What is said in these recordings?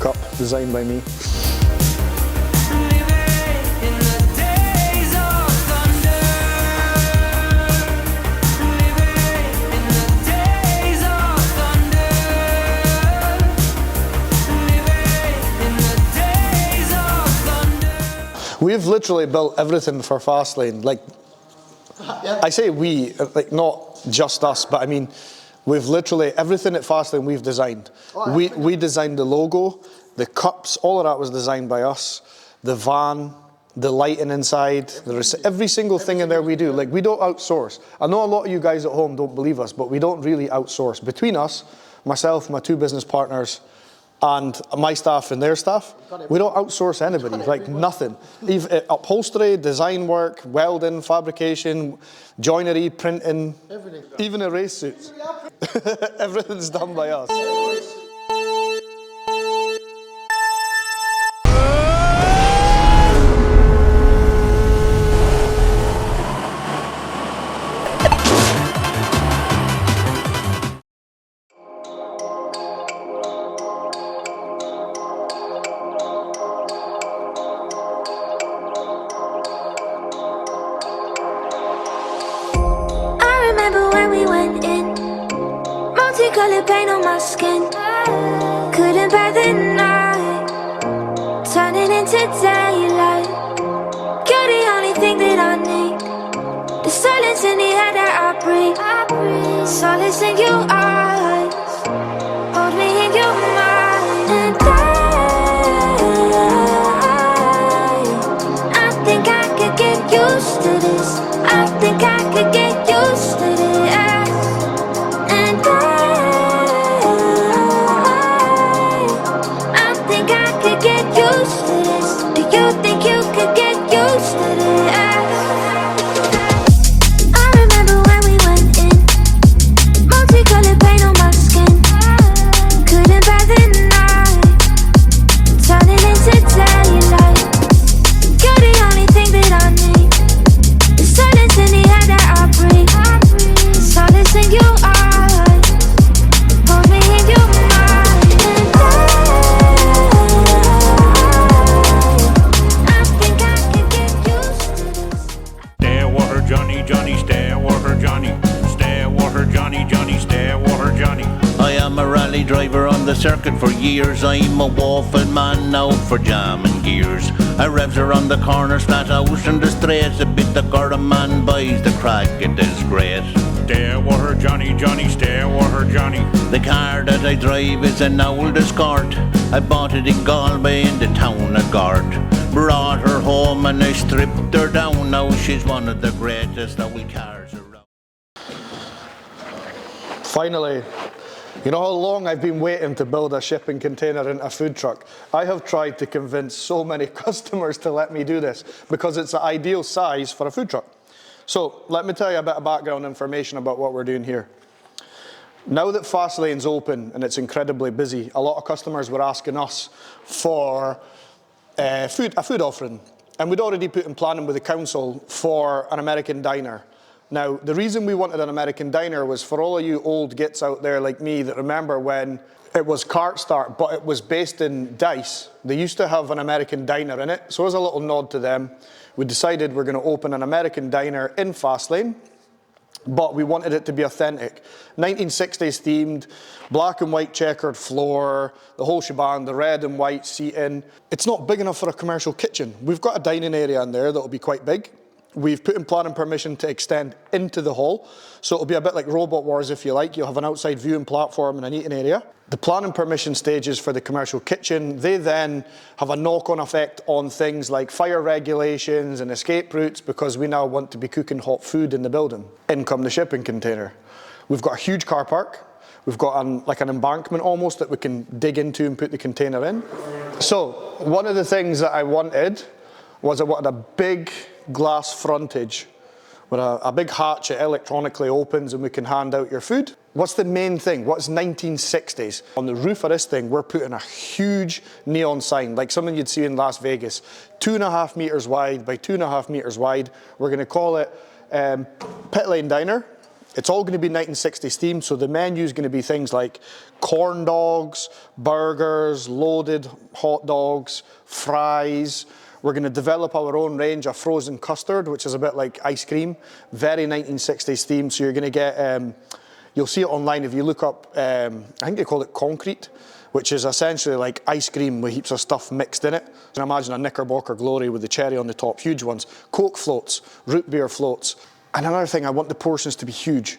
cup designed by me. We've literally built everything for Fastlane. Like, I say we, like not just us, but I mean, we've literally, everything at Fastlane we've designed. We designed the logo, the cups, all of that was designed by us. The van, the lighting inside, every single thing in there we do. Like, we don't outsource. I know a lot of you guys at home don't believe us, but we don't really outsource. Between us, myself, my two business partners, and my staff and their staff, we don't outsource anybody, like nothing. Even upholstery, design work, welding, fabrication, joinery, printing, everything. Even erase suits. Everything's done by us. Multicolored paint on my skin, couldn't bear the night, turning into daylight. You're the only thing that I need, the silence in the air that I breathe, solace in your eyes, hold me in your mind. And I think I could get used to this, I think I could get used to this. Driver on the circuit for years, I'm a waffle man out for jamming gears. I revs around the corners, flat out in the straight, a bit the Gordon man buys the crack, it is great. Stay with her Johnny, Johnny, stay with her Johnny. The car that I drive is an old Escort, I bought it in Galway in the town of Gort. Brought her home and I stripped her down, now she's one of the greatest old cars around. Finally, you know how long I've been waiting to build a shipping container into a food truck? I have tried to convince so many customers to let me do this because it's the ideal size for a food truck. So let me tell you a bit of background information about what we're doing here. Now that Fastlane's open and it's incredibly busy, a lot of customers were asking us for a food offering. And we'd already put in planning with the council for an American diner. Now, the reason we wanted an American diner was for all of you old gits out there like me that remember when it was Cart Start, but it was based in Dice. They used to have an American diner in it, so as a little nod to them, we decided we're going to open an American diner in Fastlane, but we wanted it to be authentic. 1960s themed, black and white checkered floor, the whole shebang, the red and white seating. It's not big enough for a commercial kitchen. We've got a dining area in there that'll be quite big. We've put in planning permission to extend into the hall, so it'll be a bit like Robot Wars if you like. You'll have an outside viewing platform and an eating area. The planning permission stages for the commercial kitchen, they then have a knock-on effect on things like fire regulations and escape routes because we now want to be cooking hot food in the building. In come the shipping container. We've got a huge car park. We've got like an embankment almost that we can dig into and put the container in. So one of the things that I wanted was I wanted a big glass frontage with a big hatch. It electronically opens and we can hand out your food. What's the main thing? What's 1960s? On the roof of this thing, we're putting a huge neon sign, like something you'd see in Las Vegas. 2.5 meters wide by 2.5 meters wide. We're gonna call it Pit Lane Diner. It's all going to be 1960s themed, so the menu is going to be things like corn dogs, burgers, loaded hot dogs, fries. We're going to develop our own range of frozen custard, which is a bit like ice cream, very 1960s themed. So you're going to get, you'll see it online if you look up, I think they call it concrete, which is essentially like ice cream with heaps of stuff mixed in it. You can imagine a Knickerbocker Glory with the cherry on the top, huge ones. Coke floats, root beer floats. And another thing, I want the portions to be huge.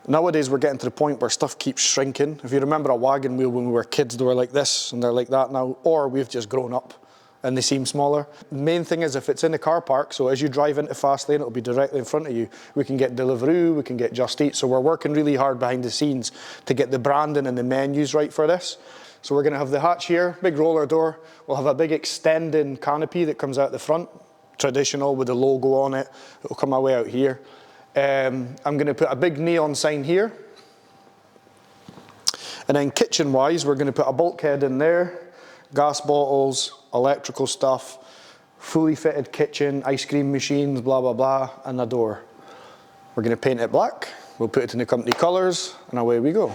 Nowadays, we're getting to the point where stuff keeps shrinking. If you remember a wagon wheel when we were kids, they were like this, and they're like that now. Or we've just grown up, and they seem smaller. The main thing is if it's in the car park, so as you drive into fast lane, it'll be directly in front of you. We can get Deliveroo, we can get Just Eat. So we're working really hard behind the scenes to get the branding and the menus right for this. So we're gonna have the hatch here, big roller door. We'll have a big extending canopy that comes out the front, traditional with the logo on it. It'll come our way out here. I'm going to put a big neon sign here. And then kitchen-wise, we're going to put a bulkhead in there, gas bottles, electrical stuff, fully fitted kitchen, ice cream machines, blah, blah, blah, and a door. We're going to paint it black. We'll put it in the company colours, and away we go.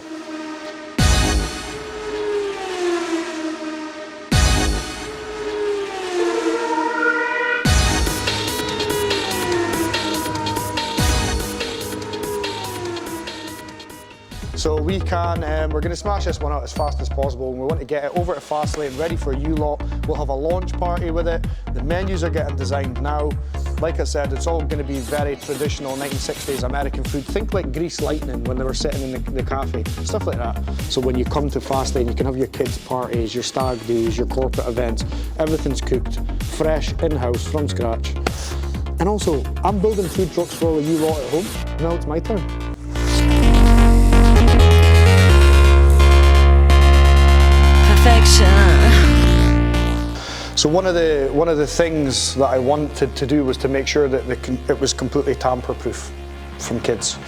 So we can, we're going to smash this one out as fast as possible, and we want to get it over to Fastlane, ready for you lot. We'll have a launch party with it. The menus are getting designed now. Like I said, it's all going to be very traditional 1960s American food. Think like Grease Lightning when they were sitting in the cafe, stuff like that. So when you come to Fastlane, you can have your kids' parties, your stag do's, your corporate events. Everything's cooked, fresh, in-house, from scratch. And also, I'm building food trucks for all of you lot at home. Now it's my turn. So one of the things that I wanted to do was to make sure that it was completely tamper-proof from kids.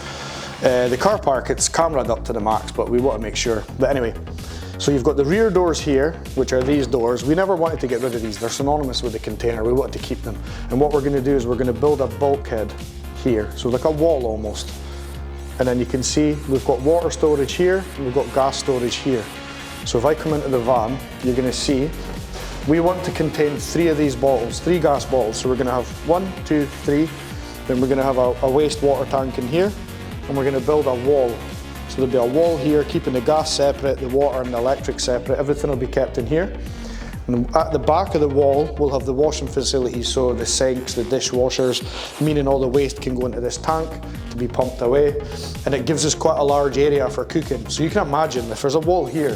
The car park, it's cameraed up to the max, but we want to make sure. But anyway, so you've got the rear doors here, which are these doors. We never wanted to get rid of these. They're synonymous with the container. We wanted to keep them. And what we're going to do is we're going to build a bulkhead here, so like a wall almost. And then you can see we've got water storage here, and we've got gas storage here. So if I come into the van, you're going to see we want to contain 3 of these bottles, 3 gas bottles. So we're going to have 1, 2, 3. Then we're going to have a wastewater tank in here, and we're going to build a wall. So there'll be a wall here, keeping the gas separate, the water and the electric separate. Everything will be kept in here. And at the back of the wall, we'll have the washing facilities, so the sinks, the dishwashers, meaning all the waste can go into this tank to be pumped away. And it gives us quite a large area for cooking. So you can imagine if there's a wall here,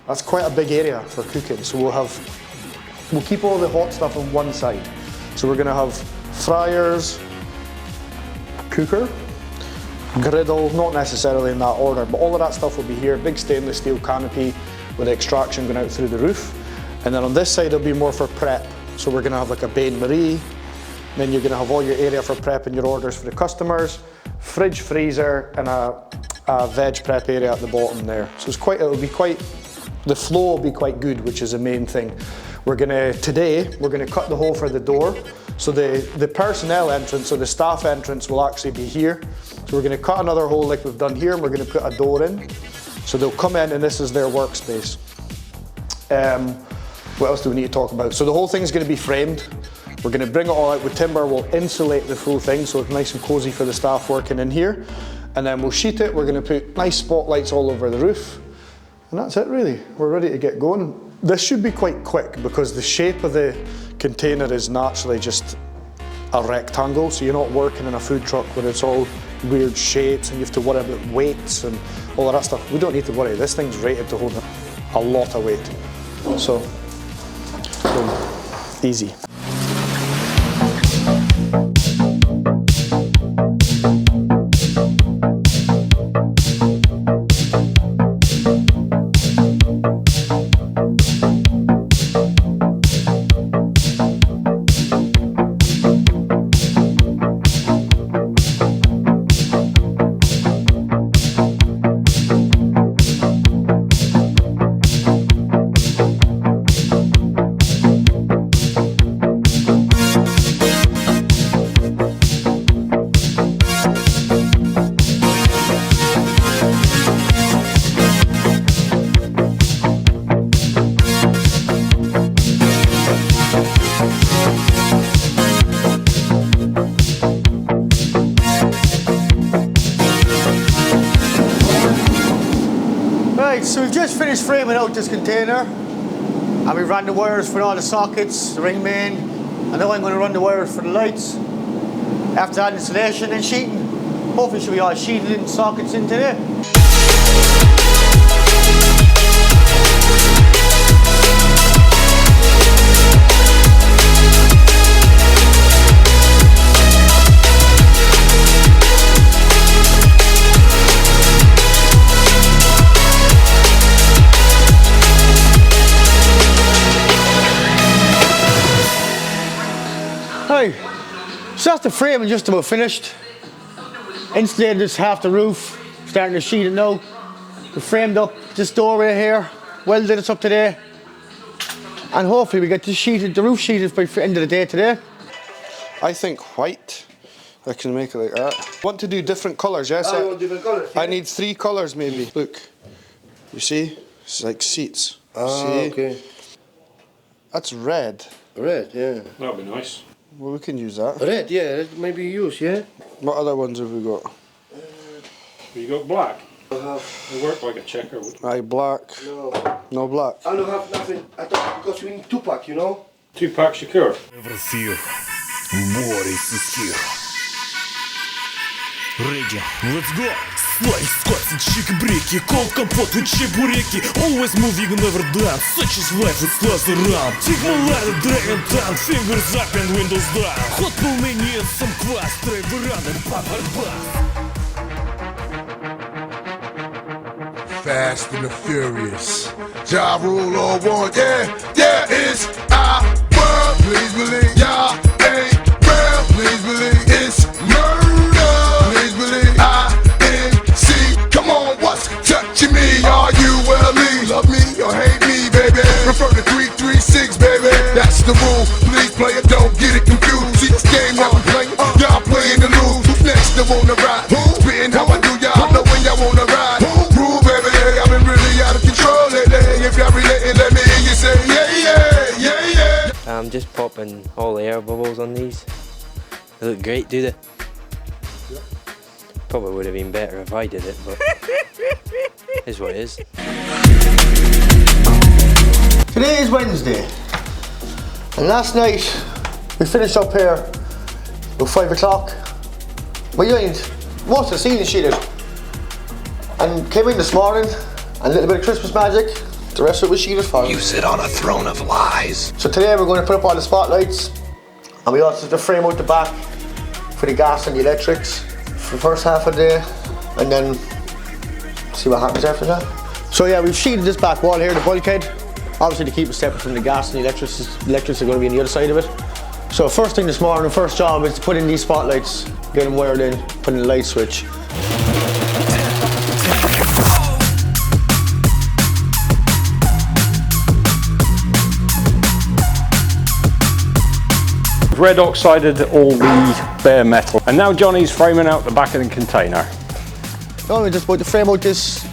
that's quite a big area for cooking. So we'll keep all the hot stuff on one side. So we're gonna have fryers, cooker, griddle, not necessarily in that order, but all of that stuff will be here. Big stainless steel canopy with extraction going out through the roof. And then on this side, it'll be more for prep. So we're gonna have like a bain-marie. Then you're gonna have all your area for prepping your orders for the customers, fridge, freezer, and a veg prep area at the bottom there. So the flow will be quite good, which is the main thing. Today, we're gonna cut the hole for the door. So the personnel entrance, or the staff entrance, will actually be here. So we're gonna cut another hole like we've done here, and we're gonna put a door in. So they'll come in, and this is their workspace. What else do we need to talk about? So the whole thing is gonna be framed. We're gonna bring it all out with timber. We'll insulate the full thing, so it's nice and cozy for the staff working in here. And then we'll sheet it. We're gonna put nice spotlights all over the roof. And that's it really. We're ready to get going. This should be quite quick because the shape of the container is naturally just a rectangle, so you're not working in a food truck where it's all weird shapes and you have to worry about weights and all of that stuff. We don't need to worry. This thing's rated to hold a lot of weight. So, boom, easy. just framing out this container, and we ran the wires for all the sockets, the ring main, and now I'm going to run the wires for the lights. After that, installation and sheeting. Hopefully should be all sheeted in sockets in today. Hi, so that's the framing just about finished. Insulated this half the roof, starting to sheet it now. We framed up this doorway here, welded it up today, and hopefully we get the roof sheeted by the end of the day today. I think white. I can make it like that. Want to do different colours, yes? I want different colours. Yeah. I need 3 colours maybe. Look, you see? It's like seats. See? Okay. That's red. Red, yeah. That'd be nice. Well, we can use that. Red, yeah, that maybe use, yeah. What other ones have we got? You got black? They work like a checker would. Aye, black. No. No black. I don't have nothing. I thought because we need 2-pack, you know? 2-pack secure. В эфир. Море сухих. Ready, let's go! Slice, squats, chick-брики, cold компот with чебуреки. Always moving, never done. Such is life, it's lost around. Take my ladder, dragon down. Fingers up and windows down. Hot пельмени and some kvass. Drive around and pop her bass. Fast and the Furious. Ja Rule on one, yeah, it's our world. Please believe y'all ain't real. Please believe it's murder. Please believe INC. Come on, what's touching me? Are you me? Love me or hate me, baby? Refer to 336, baby. That's the rule. Please play it, don't get it confused. See this game that we playing, y'all playing to lose. Who's next to wanna ride? Who's spitting how I do y'all know when y'all wanna ride? Prove every day I've been really out of control lately. If y'all relating, let me hear you say yeah. I'm just popping all the air bubbles on these. They look great, do they? Yep. Probably would have been better if I did it, but is what it is. Today is Wednesday, and last night we finished up here about 5 o'clock. We lined most of the ceiling sheeted and came in this morning and a little bit of Christmas magic. The rest of it was sheeted for. You sit on a throne of lies. So today we're going to put up all the spotlights, and we also have to frame out the back for the gas and the electrics for the first half of the day, and then see what happens after that. So yeah, we've sheeted this back wall here, the bulkhead, obviously to keep it separate from the gas and the electrics. The electrics are going to be on the other side of it. So first thing this morning, the first job is to put in these spotlights, get them wired in, put in the light switch. Red oxided all the bare metal. And now Johnny's framing out the back of the container. Now we're just about to frame out this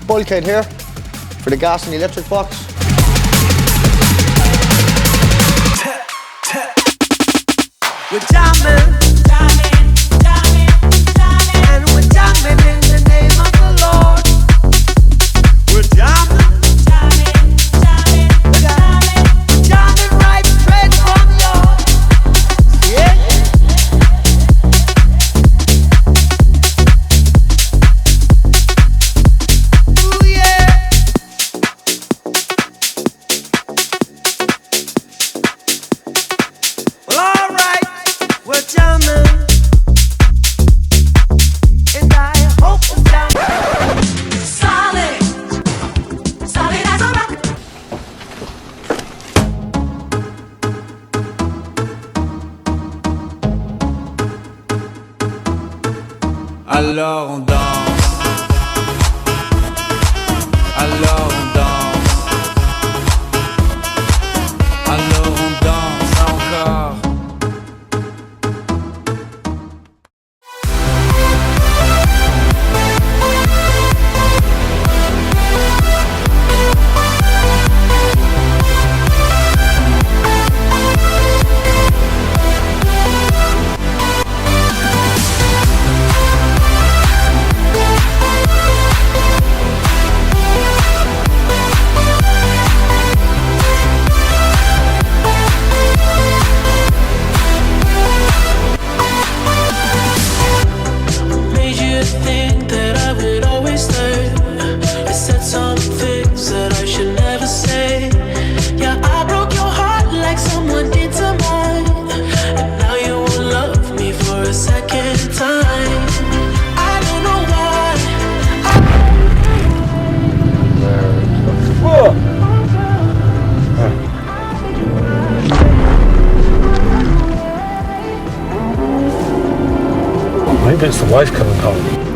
bulkhead here for the gas and the electric box. We're jamming, jamming, jamming, jamming, and we're jamming in the name of the Lord. We're jamming, jamming, jamming, jamming, we're jamming right straight from yours. Yeah. Ooh, yeah. Well, all right. We're jamming, and I hope we're jamming. Solid, solid as a rock. Alors on danse. Alors on danse. Alors on danse encore. Maybe it's the wife coming home.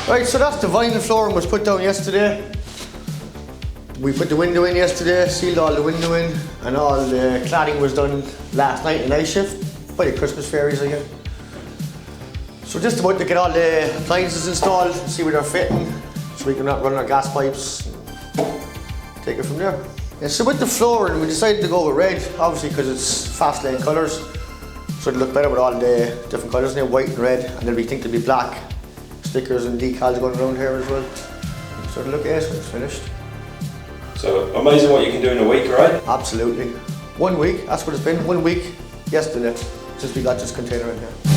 Right, so that's the vinyl flooring was put down yesterday. We put the window in yesterday, sealed all the window in, and all the cladding was done last night in night shift by the Christmas fairies again. So just about to get all the appliances installed, see where they're fitting, so we can not run our gas pipes, take it from there. Yeah, so with the flooring, we decided to go with red, obviously because it's fast lane colours, so it'll look better with all the different colours now, white and red, and then we think there'll be black stickers and decals going around here as well. So it'll look ace when it's finished. So amazing what you can do in a week, right? Absolutely. 1 week, that's what it's been, 1 week yesterday, since we got this container in here.